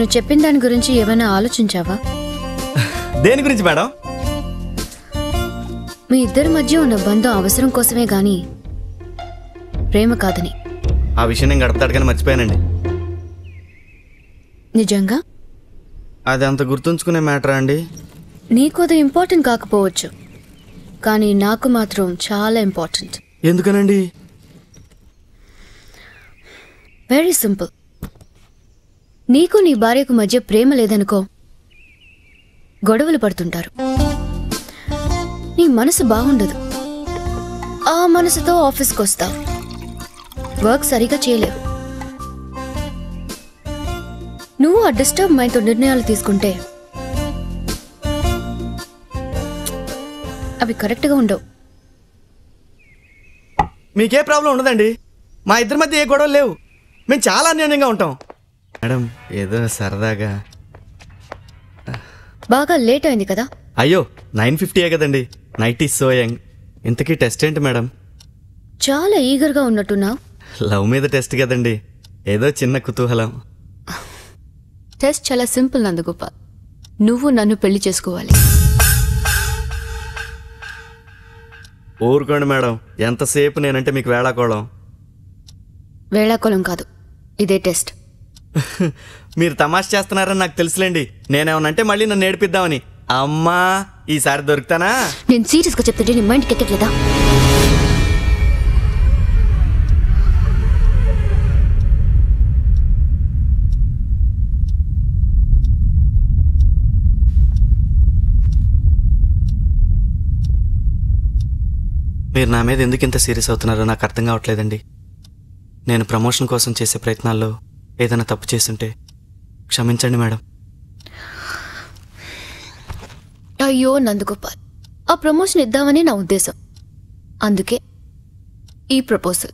నేను చెప్పిన దాని గురించి ఏమైనా ఆలోచించావా? దేని గురించి మేడం? మీ ఇద్దరి మధ్య ఉన్న బంధం అవసరం కోసమే గాని ప్రేమ కాదని. ఆ విషయం నేను గడపతాడుగానే మర్చిపోయానండి. నిజంగా? అది అంత గుర్తుంచుకునే మ్యాటరా అండి? నీకు అది ఇంపార్టెంట్ కాకపోవచ్చు, కానీ నాకు మాత్రం చాలా ఇంపార్టెంట్. ఎందుకనండి? Very simple. నీకు నీ భార్యకు మధ్య ప్రేమ లేదనుకో, గొడవలు పడుతుంటారు. నీ మనసు బాగుండదు. ఆ మనసుతో ఆఫీస్కి వస్తావు, వర్క్ సరిగా చేయలేవు. నువ్వు ఆ డిస్టర్బ్ మైండ్తో నిర్ణయాలు తీసుకుంటే అవి కరెక్ట్గా ఉండవు. మీకే ప్రాబ్లం ఉండదండి. మా ఇద్దరి మధ్య ఏ గొడవలు లేవు. మేము చాలా అన్యోన్యంగా ఉంటాం మేడం. ఏదో సరదాగా. బాగా లేట్ అయింది కదా? అయ్యో 9:50 కదండి. Night is so young. ఇంతకీ టెస్ట్ ఏంటి మేడం? చాలా ఈగర్గా ఉన్నట్టున్నావు. లవ్ మీద టెస్ట్ కదండి, ఏదో చిన్న కుతూహలం. టెస్ట్ చాలా సింపుల్ నందగోపాల్. నువ్వు నన్ను పెళ్లి చేసుకోవాలి. ఊరుకోండి మేడం, ఎంతసేపు నేనంటే మీకు వేళాకోళం. వేళాకోళం కాదు, ఇదే టెస్ట్. మీరు తమాషా చేస్తున్నారని నాకు తెలుసులేండి. నేనేమనంటే మళ్ళీ నన్ను ఏడిపిద్దామని. అమ్మా, ఈసారి దొరుకుతానా? నేను సీరియస్గా చెప్తుంటే నీ మైండ్కి ఎక్కట్లేదా? మీరు నా మీద ఎందుకు ఇంత సీరియస్ అవుతున్నారో నాకు అర్థం కావట్లేదండి. నేను ప్రమోషన్ కోసం చేసే ప్రయత్నాల్లో ఏదైనా తప్పు చేస్తుంటే క్షమించండి మేడం. అయ్యో నందగోపాల్, ఆ ప్రమోషన్ ఇద్దామని నా ఉద్దేశం. అందుకే ఈ ప్రపోజల్.